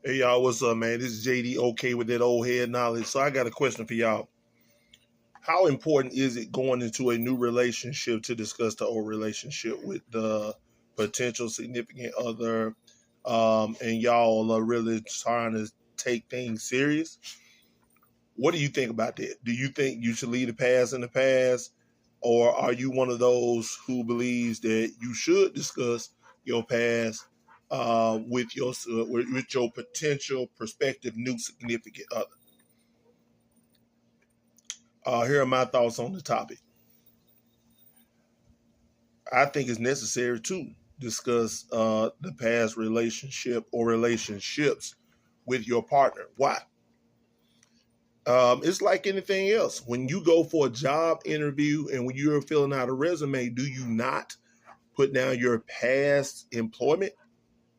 Hey y'all, what's up, man? This is JD. Okay, with that old head knowledge. So I got a question for y'all. How important is it going into a new relationship to discuss the old relationship with the potential significant other, and y'all are really trying to take things serious? What do you think about that? Do you think you should leave the past in the past, or are you one of those who believes that you should discuss your past with your potential prospective new significant other? Here are my thoughts on the topic. I think it's necessary to discuss the past relationship or relationships with your partner. Why? It's like anything else. When you go for a job interview and when you're filling out a resume, do you not put down your past employment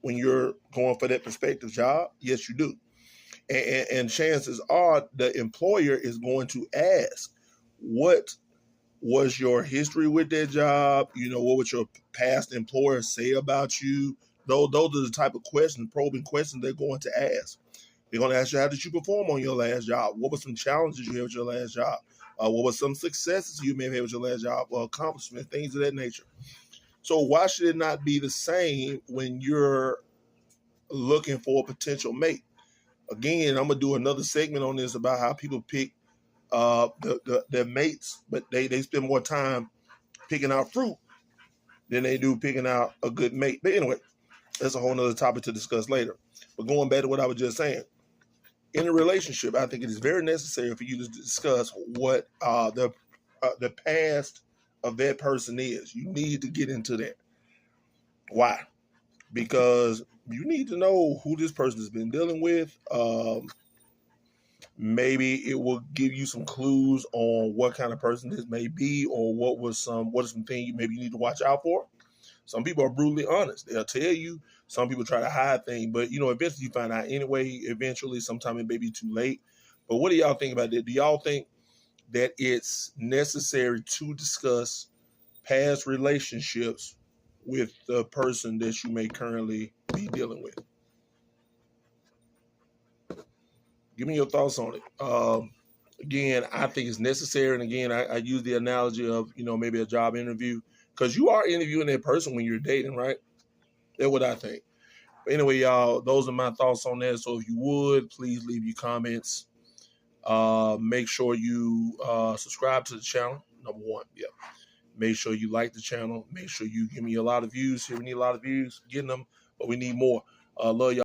when you're going for that prospective job? Yes, you do. And chances are the employer is going to ask, what was your history with that job? You know, what would your past employer say about you? Those are the type of questions, probing questions they're going to ask. They're going to ask you, how did you perform on your last job? What were some challenges you had with your last job? What were some successes you may have had with your last job, or accomplishments, things of that nature? So why should it not be the same when you're looking for a potential mate? Again, I'm gonna do another segment on this about how people pick their mates, but they spend more time picking out fruit than they do picking out a good mate. But anyway, that's a whole nother topic to discuss later. But going back to what I was just saying, in a relationship, I think it is very necessary for you to discuss what the past of that person is. You need to get into that. Why? Because you need to know who this person has been dealing with. Maybe it will give you some clues on what kind of person this may be, or what are some things maybe you need to watch out for. Some people are brutally honest. They'll tell you. Some people try to hide things, but eventually you find out anyway. Eventually, sometime it may be too late. But what do y'all think about that? Do y'all think that it's necessary to discuss past relationships with the person that you may currently be dealing with? Give me your thoughts on it. Again, I think it's necessary. And again, I use the analogy of, maybe a job interview, because you are interviewing that person when you're dating, right? That's what I think. But anyway, y'all, those are my thoughts on that. So if you would, please leave your comments. Make sure you subscribe to the channel. Number one, yeah. Make sure you like the channel. Make sure you give me a lot of views. Here we need a lot of views. Getting them, but we need more. Love y'all.